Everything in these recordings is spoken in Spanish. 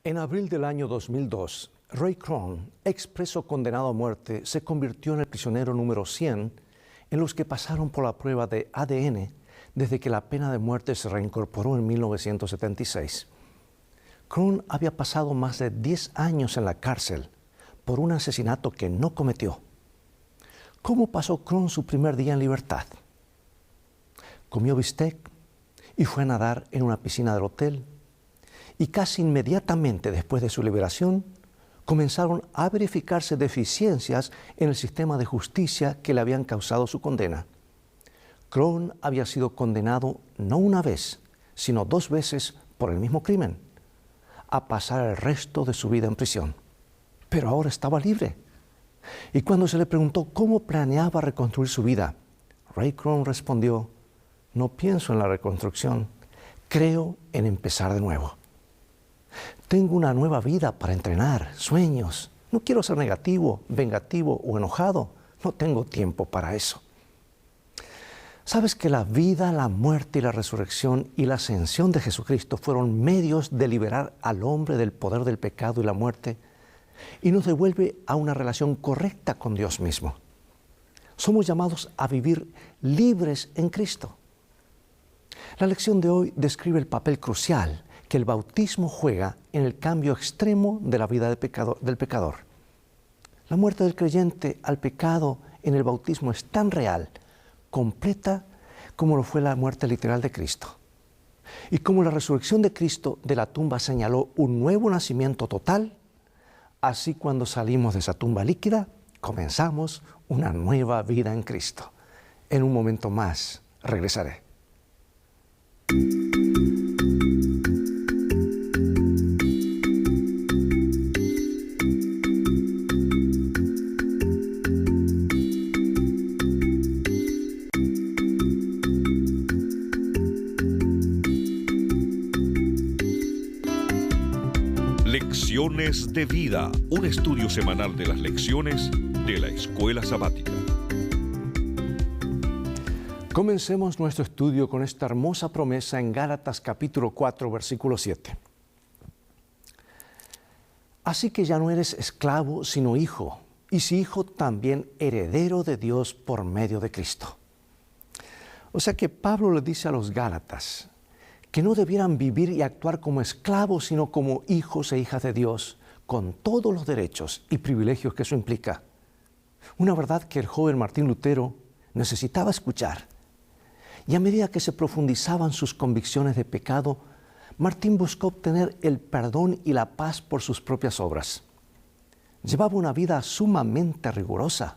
En abril del año 2002, Ray Krohn, ex preso condenado a muerte, se convirtió en el prisionero número 100 en los que pasaron por la prueba de ADN desde que la pena de muerte se reincorporó en 1976. Krohn había pasado más de 10 años en la cárcel por un asesinato que no cometió. ¿Cómo pasó Krohn su primer día en libertad? Comió bistec y fue a nadar en una piscina del hotel. Y casi inmediatamente después de su liberación, comenzaron a verificarse deficiencias en el sistema de justicia que le habían causado su condena. Krohn había sido condenado no una vez, sino 2 veces por el mismo crimen, a pasar el resto de su vida en prisión. Pero ahora estaba libre. Y cuando se le preguntó cómo planeaba reconstruir su vida, Ray Krohn respondió: "No pienso en la reconstrucción, creo en empezar de nuevo. Tengo una nueva vida para entrenar, sueños. No quiero ser negativo, vengativo o enojado. No tengo tiempo para eso". ¿Sabes que la vida, la muerte y la resurrección y la ascensión de Jesucristo fueron medios de liberar al hombre del poder del pecado y la muerte y nos devuelve a una relación correcta con Dios mismo? Somos llamados a vivir libres en Cristo. La lección de hoy describe el papel crucial que el bautismo juega en el cambio extremo de la vida del pecador. La muerte del creyente al pecado en el bautismo es tan real, completa, como lo fue la muerte literal de Cristo. Y como la resurrección de Cristo de la tumba señaló un nuevo nacimiento total, así cuando salimos de esa tumba líquida, comenzamos una nueva vida en Cristo. En un momento más regresaré. Lecciones de Vida, un estudio semanal de las lecciones de la Escuela Sabática. Comencemos nuestro estudio con esta hermosa promesa en Gálatas capítulo 4, versículo 7. Así que ya no eres esclavo, sino hijo, y si hijo, también heredero de Dios por medio de Cristo. O sea que Pablo le dice a los Gálatas que no debieran vivir y actuar como esclavos, sino como hijos e hijas de Dios, con todos los derechos y privilegios que eso implica. Una verdad que el joven Martín Lutero necesitaba escuchar. Y a medida que se profundizaban sus convicciones de pecado, Martín buscó obtener el perdón y la paz por sus propias obras. Llevaba una vida sumamente rigurosa,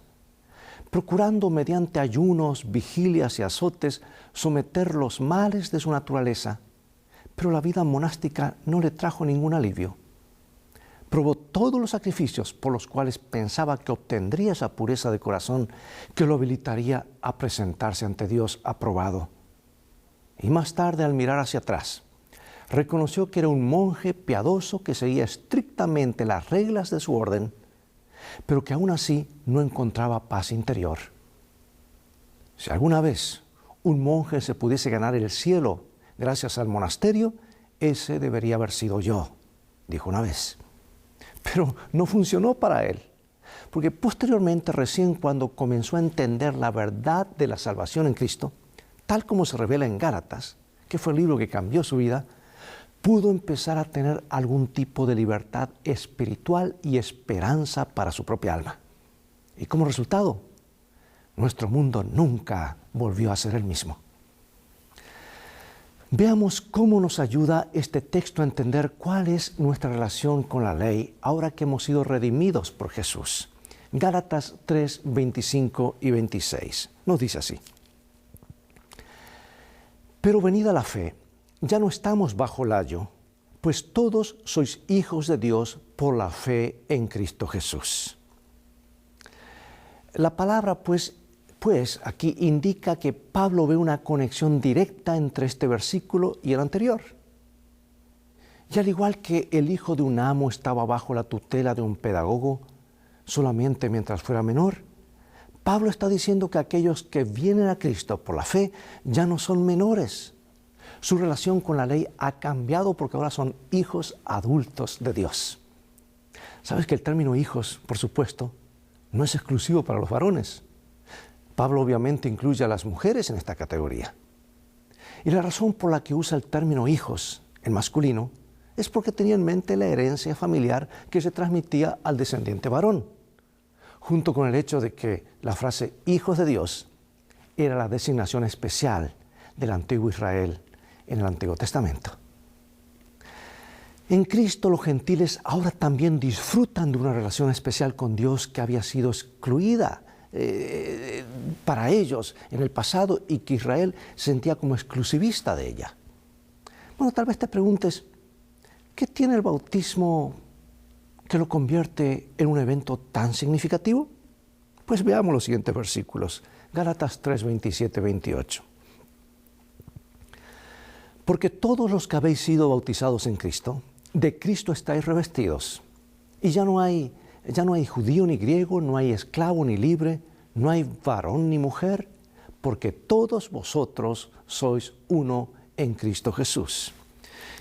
procurando mediante ayunos, vigilias y azotes someter los males de su naturaleza, pero la vida monástica no le trajo ningún alivio. Probó todos los sacrificios por los cuales pensaba que obtendría esa pureza de corazón que lo habilitaría a presentarse ante Dios aprobado. Y más tarde, al mirar hacia atrás, reconoció que era un monje piadoso que seguía estrictamente las reglas de su orden, pero que aún así no encontraba paz interior. Si alguna vez un monje se pudiese ganar el cielo gracias al monasterio, ese debería haber sido yo, dijo una vez. Pero no funcionó para él, porque posteriormente, recién cuando comenzó a entender la verdad de la salvación en Cristo, tal como se revela en Gálatas, que fue el libro que cambió su vida, pudo empezar a tener algún tipo de libertad espiritual y esperanza para su propia alma. Y como resultado, nuestro mundo nunca volvió a ser el mismo. Veamos cómo nos ayuda este texto a entender cuál es nuestra relación con la ley ahora que hemos sido redimidos por Jesús. Gálatas 3, 25 y 26. Nos dice así: Pero venida la fe, ya no estamos bajo el ayo, pues todos sois hijos de Dios por la fe en Cristo Jesús. La palabra pues aquí indica que Pablo ve una conexión directa entre este versículo y el anterior. Y al igual que el hijo de un amo estaba bajo la tutela de un pedagogo solamente mientras fuera menor, Pablo está diciendo que aquellos que vienen a Cristo por la fe ya no son menores. Su relación con la ley ha cambiado porque ahora son hijos adultos de Dios. ¿Sabes que el término hijos, por supuesto, no es exclusivo para los varones? Pablo obviamente incluye a las mujeres en esta categoría. Y la razón por la que usa el término hijos en masculino es porque tenía en mente la herencia familiar que se transmitía al descendiente varón, junto con el hecho de que la frase hijos de Dios era la designación especial del antiguo Israel en el Antiguo Testamento. En Cristo los gentiles ahora también disfrutan de una relación especial con Dios que había sido excluida para ellos en el pasado y que Israel sentía como exclusivista de ella. Bueno, tal vez te preguntes, ¿qué tiene el bautismo que lo convierte en un evento tan significativo? Pues veamos los siguientes versículos. Gálatas 3, 27, 28. Porque todos los que habéis sido bautizados en Cristo, de Cristo estáis revestidos. Y ya no hay judío ni griego, no hay esclavo ni libre, no hay varón ni mujer, porque todos vosotros sois uno en Cristo Jesús.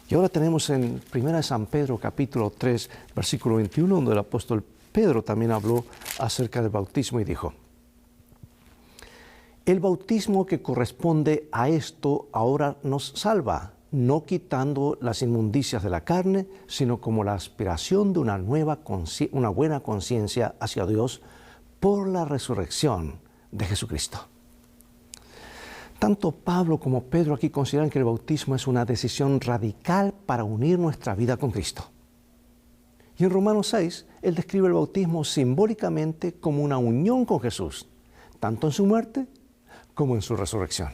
Y ahora tenemos en 1 San Pedro capítulo 3, versículo 21, donde el apóstol Pedro también habló acerca del bautismo y dijo: el bautismo que corresponde a esto ahora nos salva, no quitando las inmundicias de la carne, sino como la aspiración de una buena conciencia hacia Dios por la resurrección de Jesucristo. Tanto Pablo como Pedro aquí consideran que el bautismo es una decisión radical para unir nuestra vida con Cristo. Y en Romanos 6, él describe el bautismo simbólicamente como una unión con Jesús, tanto en su muerte como en su resurrección.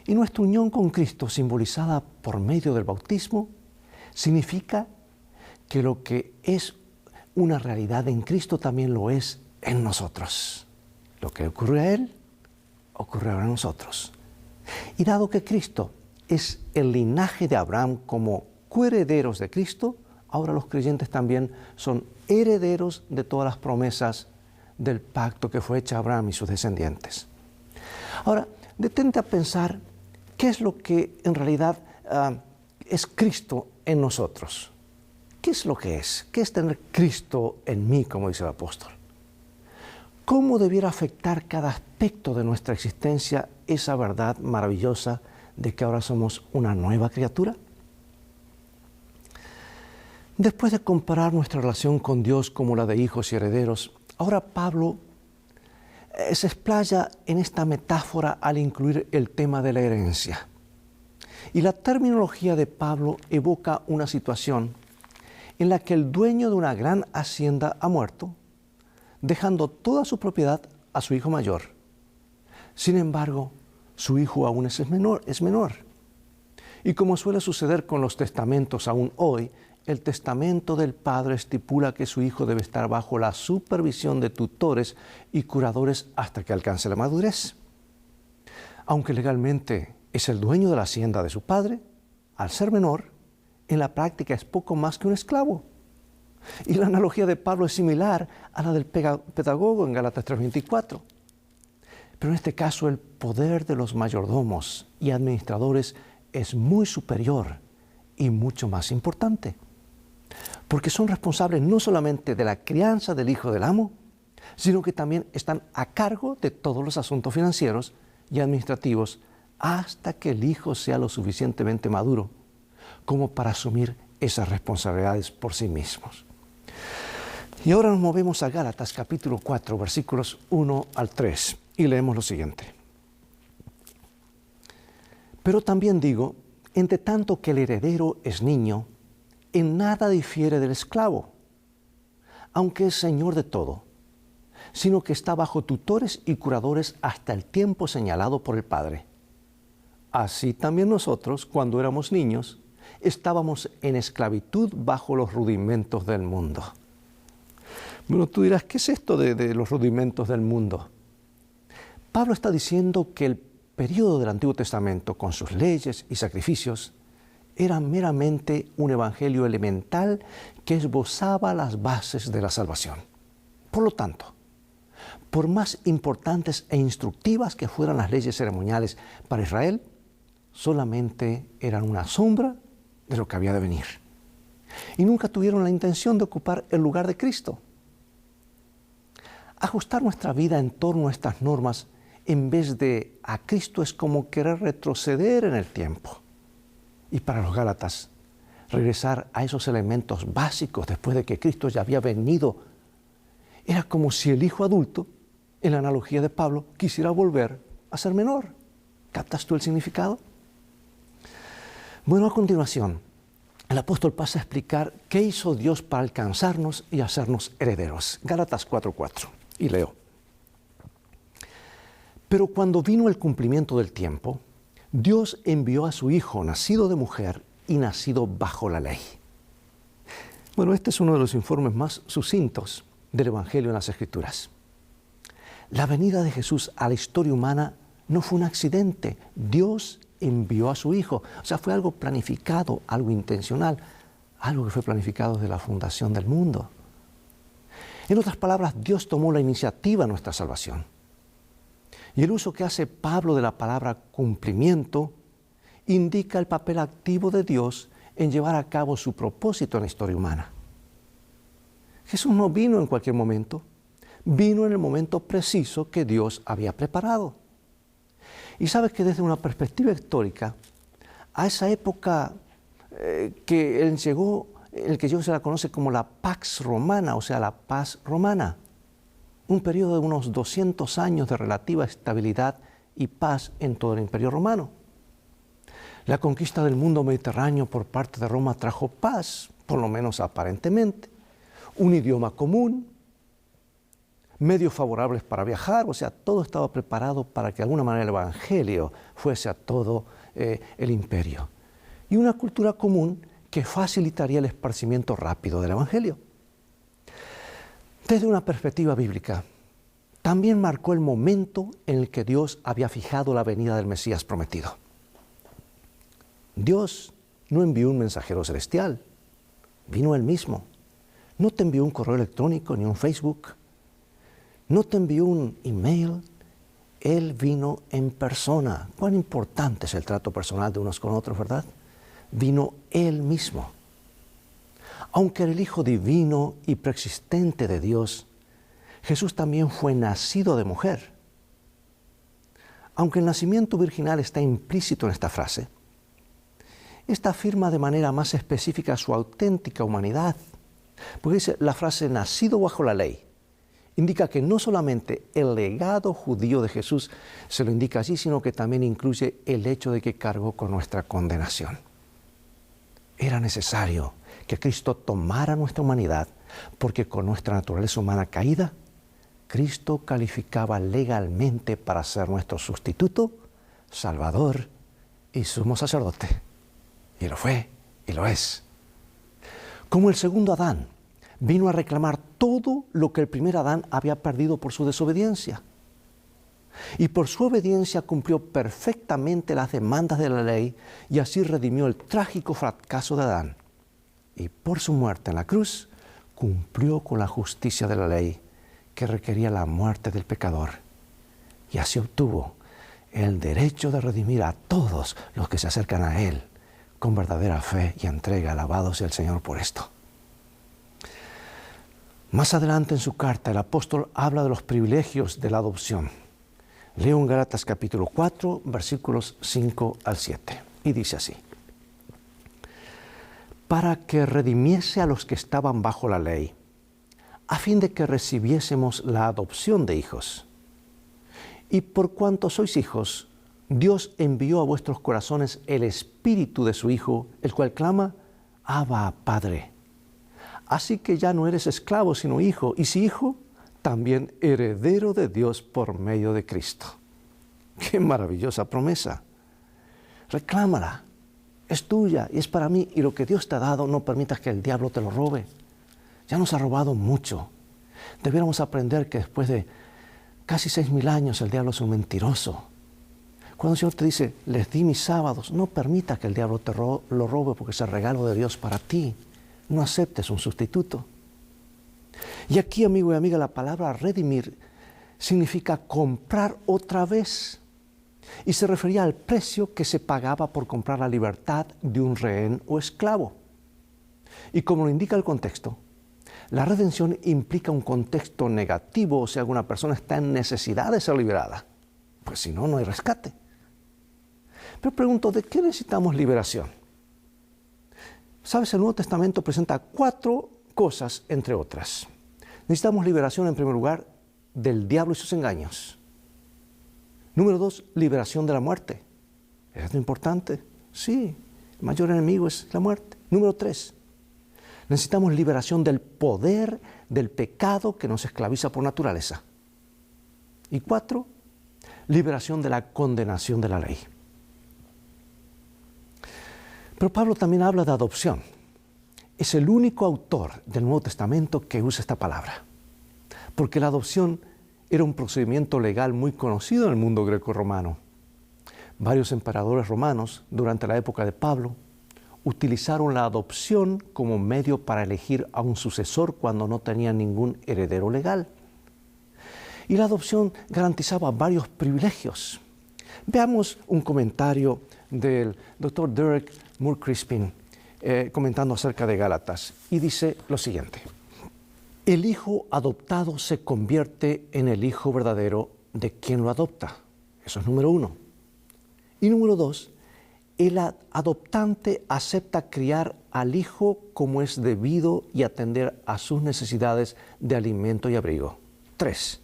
Y nuestra unión con Cristo, simbolizada por medio del bautismo, significa que lo que es una realidad en Cristo también lo es en nosotros. Lo que ocurre a Él, ocurre ahora a nosotros. Y dado que Cristo es el linaje de Abraham como coherederos de Cristo, ahora los creyentes también son herederos de todas las promesas del pacto que fue hecho a Abraham y sus descendientes. Ahora, detente a pensar qué es lo que en realidad es Cristo en nosotros. ¿Qué es lo que es? ¿Qué es tener Cristo en mí, como dice el apóstol? ¿Cómo debiera afectar cada aspecto de nuestra existencia esa verdad maravillosa de que ahora somos una nueva criatura? Después de comparar nuestra relación con Dios como la de hijos y herederos, ahora Pablo se explaya en esta metáfora al incluir el tema de la herencia. Y la terminología de Pablo evoca una situación en la que el dueño de una gran hacienda ha muerto, dejando toda su propiedad a su hijo mayor. Sin embargo, su hijo aún es menor. Y como suele suceder con los testamentos aún hoy, el testamento del padre estipula que su hijo debe estar bajo la supervisión de tutores y curadores hasta que alcance la madurez. Aunque legalmente es el dueño de la hacienda de su padre, al ser menor, en la práctica es poco más que un esclavo. Y la analogía de Pablo es similar a la del pedagogo en Gálatas 3:24. Pero en este caso el poder de los mayordomos y administradores es muy superior y mucho más importante. Porque son responsables no solamente de la crianza del hijo del amo, sino que también están a cargo de todos los asuntos financieros y administrativos hasta que el hijo sea lo suficientemente maduro como para asumir esas responsabilidades por sí mismos. Y ahora nos movemos a Gálatas capítulo 4, versículos 1 al 3, y leemos lo siguiente. Pero también digo, entre tanto que el heredero es niño, en nada difiere del esclavo, aunque es señor de todo, sino que está bajo tutores y curadores hasta el tiempo señalado por el Padre. Así también nosotros, cuando éramos niños, estábamos en esclavitud bajo los rudimentos del mundo. Bueno, tú dirás, ¿qué es esto de los rudimentos del mundo? Pablo está diciendo que el periodo del Antiguo Testamento, con sus leyes y sacrificios, era meramente un evangelio elemental que esbozaba las bases de la salvación. Por lo tanto, por más importantes e instructivas que fueran las leyes ceremoniales para Israel, solamente eran una sombra de lo que había de venir. Y nunca tuvieron la intención de ocupar el lugar de Cristo. Ajustar nuestra vida en torno a estas normas en vez de a Cristo es como querer retroceder en el tiempo. Y para los Gálatas, regresar a esos elementos básicos después de que Cristo ya había venido, era como si el hijo adulto, en la analogía de Pablo, quisiera volver a ser menor. ¿Captas tú el significado? Bueno, a continuación, el apóstol pasa a explicar qué hizo Dios para alcanzarnos y hacernos herederos. Gálatas 4:4. Y leo. Pero cuando vino el cumplimiento del tiempo, Dios envió a su Hijo, nacido de mujer y nacido bajo la ley. Bueno, este es uno de los informes más sucintos del Evangelio en las Escrituras. La venida de Jesús a la historia humana no fue un accidente. Dios envió a su Hijo. O sea, fue algo planificado, algo intencional, algo que fue planificado desde la fundación del mundo. En otras palabras, Dios tomó la iniciativa en nuestra salvación. Y el uso que hace Pablo de la palabra cumplimiento indica el papel activo de Dios en llevar a cabo su propósito en la historia humana. Jesús no vino en cualquier momento, vino en el momento preciso que Dios había preparado. Y sabes que desde una perspectiva histórica, a esa época que Él llegó, el que se la conoce como la Pax Romana, o sea, la paz romana. Un periodo de unos 200 años de relativa estabilidad y paz en todo el Imperio Romano. La conquista del mundo mediterráneo por parte de Roma trajo paz, por lo menos aparentemente, un idioma común, medios favorables para viajar, o sea, todo estaba preparado para que de alguna manera el Evangelio fuese a todo el imperio. Y una cultura común que facilitaría el esparcimiento rápido del Evangelio. Desde una perspectiva bíblica, también marcó el momento en el que Dios había fijado la venida del Mesías prometido. Dios no envió un mensajero celestial, vino Él mismo. No te envió un correo electrónico ni un Facebook, no te envió un email, Él vino en persona. Cuán importante es el trato personal de unos con otros, ¿verdad? Vino Él mismo. Aunque era el Hijo divino y preexistente de Dios, Jesús también fue nacido de mujer. Aunque el nacimiento virginal está implícito en esta frase, esta afirma de manera más específica su auténtica humanidad. Porque dice la frase nacido bajo la ley, indica que no solamente el legado judío de Jesús se lo indica así, sino que también incluye el hecho de que cargó con nuestra condenación. Era necesario que Cristo tomara nuestra humanidad, porque con nuestra naturaleza humana caída, Cristo calificaba legalmente para ser nuestro sustituto, Salvador y sumo sacerdote. Y lo fue, y lo es. Como el segundo Adán, vino a reclamar todo lo que el primer Adán había perdido por su desobediencia. Y por su obediencia cumplió perfectamente las demandas de la ley y así redimió el trágico fracaso de Adán. Y por su muerte en la cruz, cumplió con la justicia de la ley que requería la muerte del pecador. Y así obtuvo el derecho de redimir a todos los que se acercan a Él con verdadera fe y entrega. Alabado sea el Señor por esto. Más adelante en su carta, el apóstol habla de los privilegios de la adopción. Leo en Gálatas capítulo 4, versículos 5 al 7. Y dice así: para que redimiese a los que estaban bajo la ley, a fin de que recibiésemos la adopción de hijos. Y por cuanto sois hijos, Dios envió a vuestros corazones el Espíritu de su Hijo, el cual clama, Abba, Padre. Así que ya no eres esclavo, sino hijo, y si hijo, también heredero de Dios por medio de Cristo. ¡Qué maravillosa promesa! Reclámala, es tuya y es para mí, y lo que Dios te ha dado no permitas que el diablo te lo robe. Ya nos ha robado mucho. Debiéramos aprender que después de casi 6,000 años el diablo es un mentiroso. Cuando el Señor te dice, les di mis sábados, no permitas que el diablo te lo robe porque es el regalo de Dios para ti. No aceptes un sustituto. Y aquí, amigo y amiga, la palabra redimir significa comprar otra vez. y se refería al precio que se pagaba por comprar la libertad de un rehén o esclavo. Y como lo indica el contexto, la redención implica un contexto negativo, o sea, una persona está en necesidad de ser liberada, pues si no, no hay rescate. Pero pregunto, ¿de qué necesitamos liberación? Sabes, el Nuevo Testamento presenta 4 cosas, entre otras. Necesitamos liberación, en primer lugar, del diablo y sus engaños. Número 2, liberación de la muerte. ¿Es importante? Sí, el mayor enemigo es la muerte. Número 3, necesitamos liberación del poder del pecado que nos esclaviza por naturaleza. Y 4, liberación de la condenación de la ley. Pero Pablo también habla de adopción. Es el único autor del Nuevo Testamento que usa esta palabra, porque la adopción era un procedimiento legal muy conocido en el mundo greco-romano. Varios emperadores romanos, durante la época de Pablo, utilizaron la adopción como medio para elegir a un sucesor cuando no tenían ningún heredero legal. Y la adopción garantizaba varios privilegios. Veamos un comentario del Dr. Derek Moore Crispin, comentando acerca de Gálatas, y dice lo siguiente: el hijo adoptado se convierte en el hijo verdadero de quien lo adopta. Eso es número 1. Y número 2, el adoptante acepta criar al hijo como es debido y atender a sus necesidades de alimento y abrigo. 3,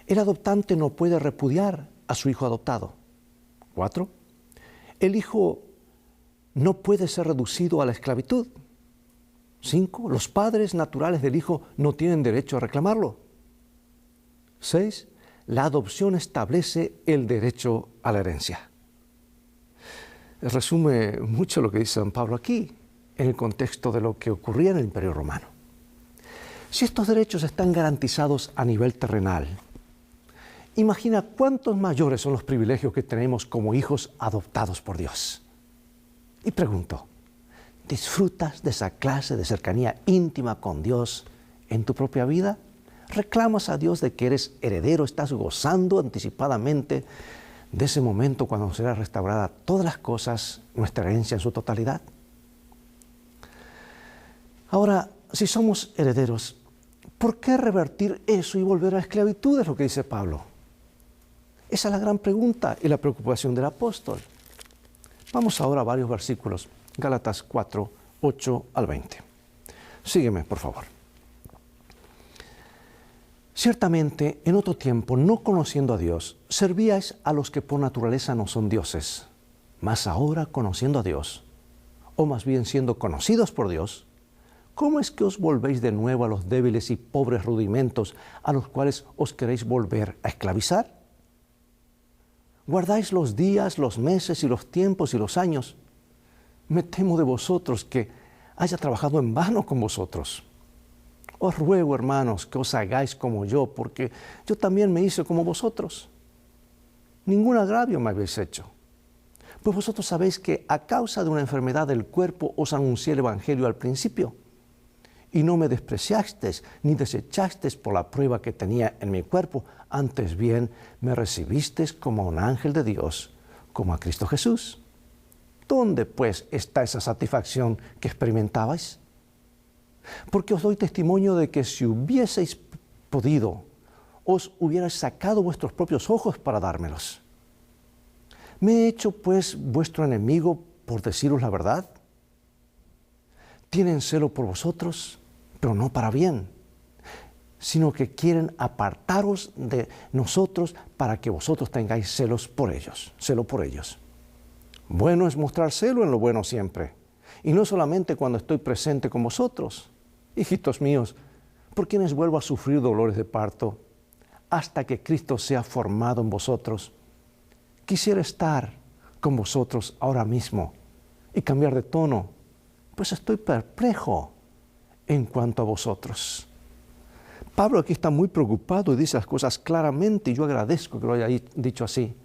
el adoptante no puede repudiar a su hijo adoptado. 4, el hijo no puede ser reducido a la esclavitud. 5, los padres naturales del hijo no tienen derecho a reclamarlo. 6, la adopción establece el derecho a la herencia. Resume mucho lo que dice San Pablo aquí, en el contexto de lo que ocurría en el Imperio Romano. Si estos derechos están garantizados a nivel terrenal, imagina cuántos mayores son los privilegios que tenemos como hijos adoptados por Dios. Y pregunto, ¿disfrutas de esa clase de cercanía íntima con Dios en tu propia vida? ¿Reclamas a Dios de que eres heredero? ¿Estás gozando anticipadamente de ese momento cuando será restaurada todas las cosas, nuestra herencia en su totalidad? Ahora, si somos herederos, ¿por qué revertir eso y volver a la esclavitud? Es lo que dice Pablo. Esa es la gran pregunta y la preocupación del apóstol. Vamos ahora a varios versículos. Gálatas 4, 8 al 20. Sígueme, por favor. Ciertamente, en otro tiempo, no conociendo a Dios, servíais a los que por naturaleza no son dioses. Mas ahora, conociendo a Dios, o más bien siendo conocidos por Dios, ¿cómo es que os volvéis de nuevo a los débiles y pobres rudimentos a los cuales os queréis volver a esclavizar? ¿Guardáis los días, los meses y los tiempos y los años? Me temo de vosotros que haya trabajado en vano con vosotros. Os ruego, hermanos, que os hagáis como yo, porque yo también me hice como vosotros. Ningún agravio me habéis hecho. Pues vosotros sabéis que a causa de una enfermedad del cuerpo os anuncié el Evangelio al principio, y no me despreciasteis ni desechasteis por la prueba que tenía en mi cuerpo, antes bien me recibisteis como a un ángel de Dios, como a Cristo Jesús. ¿Dónde, pues, está esa satisfacción que experimentabais? Porque os doy testimonio de que si hubieseis podido, os hubierais sacado vuestros propios ojos para dármelos. ¿Me he hecho, pues, vuestro enemigo por deciros la verdad? Tienen celo por vosotros, pero no para bien, sino que quieren apartaros de nosotros para que vosotros tengáis celo por ellos. Bueno es mostrar celo en lo bueno siempre, y no solamente cuando estoy presente con vosotros, hijitos míos, por quienes vuelvo a sufrir dolores de parto, hasta que Cristo sea formado en vosotros. Quisiera estar con vosotros ahora mismo y cambiar de tono, pues estoy perplejo en cuanto a vosotros. Pablo aquí está muy preocupado y dice las cosas claramente, y yo agradezco que lo haya dicho así,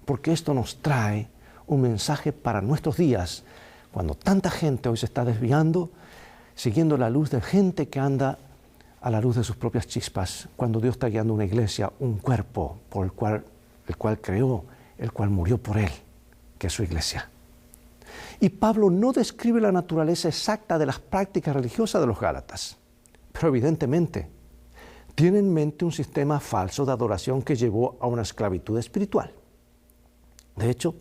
porque esto nos trae un mensaje para nuestros días, cuando tanta gente hoy se está desviando, siguiendo la luz de gente que anda a la luz de sus propias chispas, cuando Dios está guiando una iglesia, un cuerpo por el cual creó el cual murió por él, que es su iglesia. Y Pablo no describe la naturaleza exacta de las prácticas religiosas de los Gálatas, pero evidentemente tiene en mente un sistema falso de adoración que llevó a una esclavitud espiritual. De hecho,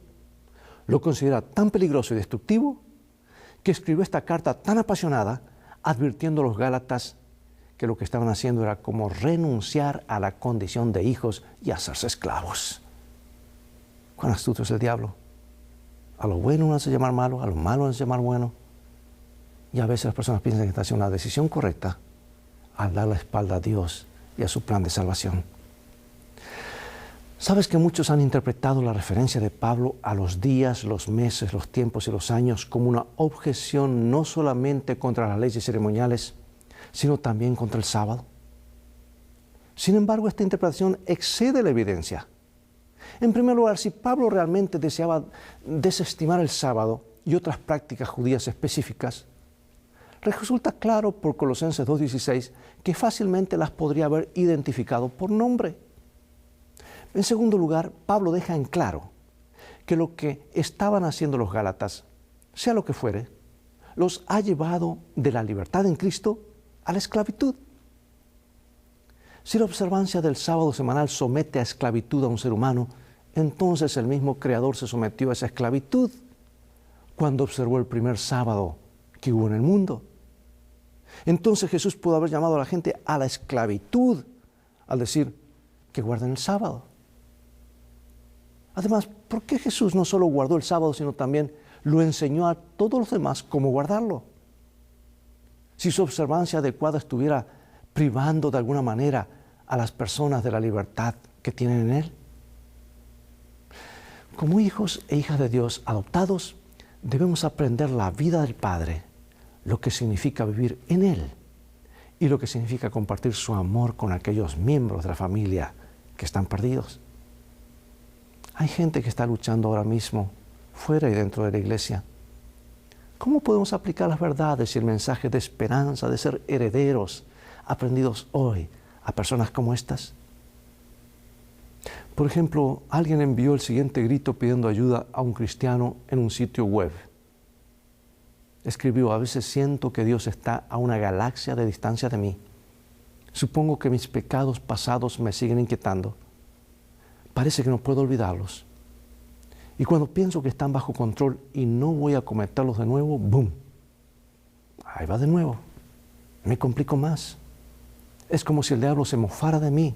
lo considera tan peligroso y destructivo que escribió esta carta tan apasionada, advirtiendo a los Gálatas que lo que estaban haciendo era como renunciar a la condición de hijos y hacerse esclavos. ¿Cuán astuto es el diablo? A lo bueno uno hace llamar malo, a lo malo uno hace llamar bueno. Y a veces las personas piensan que está haciendo una decisión correcta al dar la espalda a Dios y a su plan de salvación. ¿Sabes que muchos han interpretado la referencia de Pablo a los días, los meses, los tiempos y los años como una objeción no solamente contra las leyes ceremoniales, sino también contra el sábado? Sin embargo, esta interpretación excede la evidencia. En primer lugar, si Pablo realmente deseaba desestimar el sábado y otras prácticas judías específicas, resulta claro por Colosenses 2:16 que fácilmente las podría haber identificado por nombre. En segundo lugar, Pablo deja en claro que lo que estaban haciendo los Gálatas, sea lo que fuere, los ha llevado de la libertad en Cristo a la esclavitud. Si la observancia del sábado semanal somete a esclavitud a un ser humano, entonces el mismo Creador se sometió a esa esclavitud cuando observó el primer sábado que hubo en el mundo. Entonces Jesús pudo haber llamado a la gente a la esclavitud al decir que guarden el sábado. Además, ¿por qué Jesús no solo guardó el sábado, sino también lo enseñó a todos los demás cómo guardarlo? Si su observancia adecuada estuviera privando de alguna manera a las personas de la libertad que tienen en Él. Como hijos e hijas de Dios adoptados, debemos aprender la vida del Padre, lo que significa vivir en Él y lo que significa compartir su amor con aquellos miembros de la familia que están perdidos. Hay gente que está luchando ahora mismo, fuera y dentro de la iglesia. ¿Cómo podemos aplicar las verdades y el mensaje de esperanza, de ser herederos, aprendidos hoy, a personas como estas? Por ejemplo, alguien envió el siguiente grito pidiendo ayuda a un cristiano en un sitio web. Escribió: a veces siento que Dios está a una galaxia de distancia de mí. Supongo que mis pecados pasados me siguen inquietando. Parece que no puedo olvidarlos. Y cuando pienso que están bajo control y no voy a cometerlos de nuevo, ¡boom! Ahí va de nuevo. Me complico más. Es como si el diablo se mofara de mí.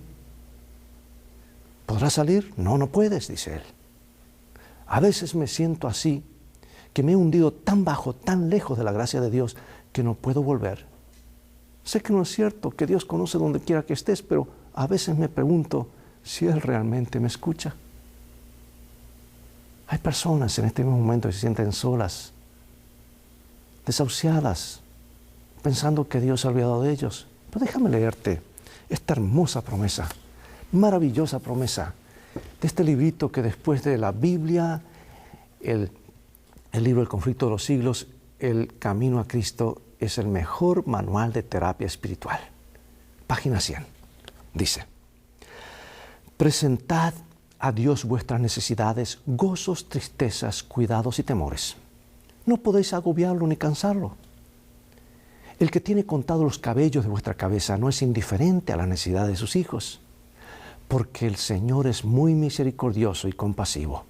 ¿Podrás salir? No, no puedes, dice él. A veces me siento así, que me he hundido tan bajo, tan lejos de la gracia de Dios, que no puedo volver. Sé que no es cierto, que Dios conoce donde quiera que estés, pero a veces me pregunto si Él realmente me escucha. Hay personas en este mismo momento que se sienten solas, desahuciadas, pensando que Dios se ha olvidado de ellos. Pero déjame leerte esta hermosa promesa, maravillosa promesa, de este librito que después de la Biblia, el libro El conflicto de los siglos, El camino a Cristo, es el mejor manual de terapia espiritual. Página 100. Dice: presentad a Dios vuestras necesidades, gozos, tristezas, cuidados y temores. No podéis agobiarlo ni cansarlo. El que tiene contados los cabellos de vuestra cabeza no es indiferente a la necesidad de sus hijos, porque el Señor es muy misericordioso y compasivo.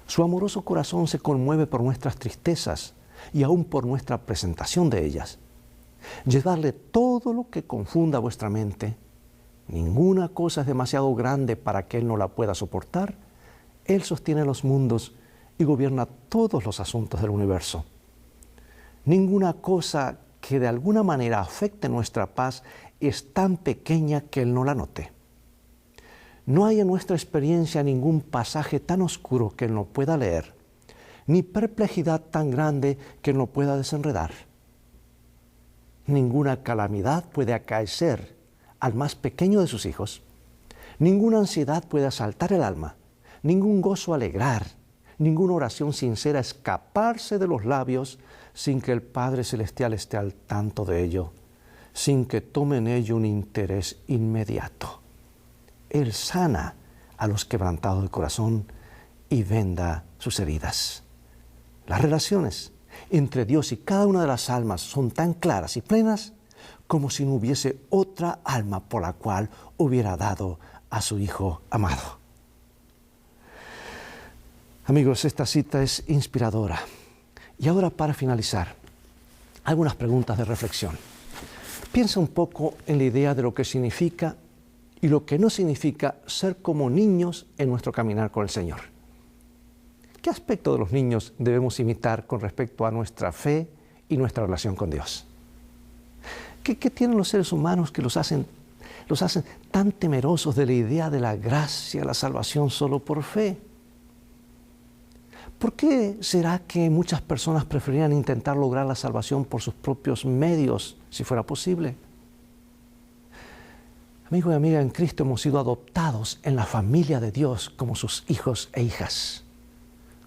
Su amoroso corazón se conmueve por nuestras tristezas y aún por nuestra presentación de ellas. Llevadle todo lo que confunda vuestra mente. Ninguna cosa es demasiado grande para que Él no la pueda soportar. Él sostiene los mundos y gobierna todos los asuntos del universo. Ninguna cosa que de alguna manera afecte nuestra paz es tan pequeña que Él no la note. No hay en nuestra experiencia ningún pasaje tan oscuro que Él no pueda leer, ni perplejidad tan grande que Él no pueda desenredar. Ninguna calamidad puede acaecer al más pequeño de sus hijos. Ninguna ansiedad puede asaltar el alma, ningún gozo alegrar, ninguna oración sincera escaparse de los labios sin que el Padre Celestial esté al tanto de ello, sin que tome en ello un interés inmediato. Él sana a los quebrantados de corazón y venda sus heridas. Las relaciones entre Dios y cada una de las almas son tan claras y plenas como si no hubiese otra alma por la cual hubiera dado a su Hijo amado. Amigos, esta cita es inspiradora. Y ahora, para finalizar, algunas preguntas de reflexión. Piensa un poco en la idea de lo que significa y lo que no significa ser como niños en nuestro caminar con el Señor. ¿Qué aspecto de los niños debemos imitar con respecto a nuestra fe y nuestra relación con Dios? ¿Qué tienen los seres humanos que los hacen tan temerosos de la idea de la gracia, la salvación solo por fe? ¿Por qué será que muchas personas preferirían intentar lograr la salvación por sus propios medios, si fuera posible? Amigo y amiga, en Cristo hemos sido adoptados en la familia de Dios como sus hijos e hijas.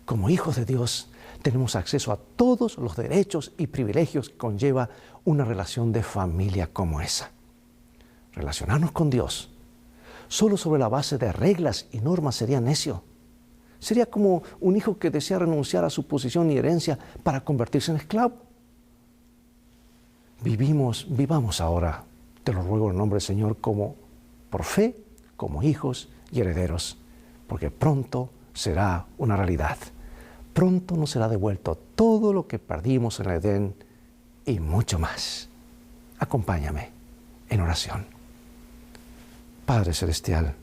Como hijos de Dios tenemos acceso a todos los derechos y privilegios que conlleva una relación de familia como esa. Relacionarnos con Dios solo sobre la base de reglas y normas sería necio. Sería como un hijo que desea renunciar a su posición y herencia para convertirse en esclavo. Vivamos ahora, te lo ruego en el nombre del Señor, como por fe, como hijos y herederos, porque pronto será una realidad. Pronto nos será devuelto todo lo que perdimos en el Edén y mucho más. Acompáñame en oración. Padre Celestial,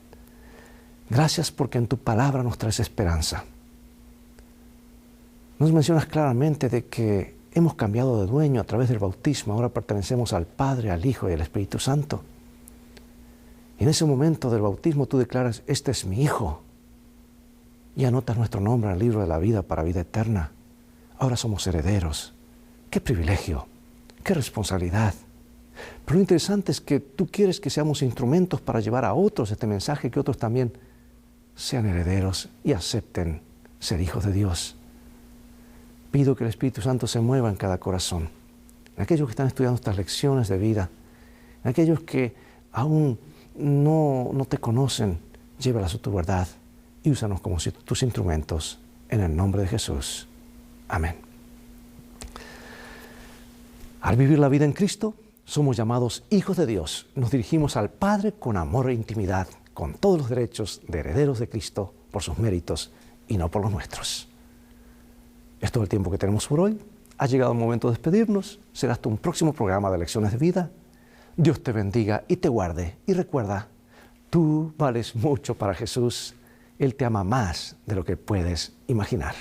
gracias porque en tu palabra nos traes esperanza. Nos mencionas claramente de que hemos cambiado de dueño a través del bautismo. Ahora pertenecemos al Padre, al Hijo y al Espíritu Santo. Y en ese momento del bautismo tú declaras, este es mi Hijo. Y anotas nuestro nombre en el libro de la vida para vida eterna. Ahora somos herederos. ¡Qué privilegio! ¡Qué responsabilidad! Pero lo interesante es que tú quieres que seamos instrumentos para llevar a otros este mensaje, que otros también sean herederos y acepten ser hijos de Dios. Pido que el Espíritu Santo se mueva en cada corazón, en aquellos que están estudiando estas lecciones de vida, en aquellos que aún no te conocen, llévalas a tu verdad y úsanos como tus instrumentos en el nombre de Jesús. Amén. Al vivir la vida en Cristo, somos llamados hijos de Dios. Nos dirigimos al Padre con amor e intimidad, con todos los derechos de herederos de Cristo por sus méritos y no por los nuestros. Es todo el tiempo que tenemos por hoy. Ha llegado el momento de despedirnos. Será hasta un próximo programa de Lecciones de Vida. Dios te bendiga y te guarde. Y recuerda, tú vales mucho para Jesús. Él te ama más de lo que puedes imaginar.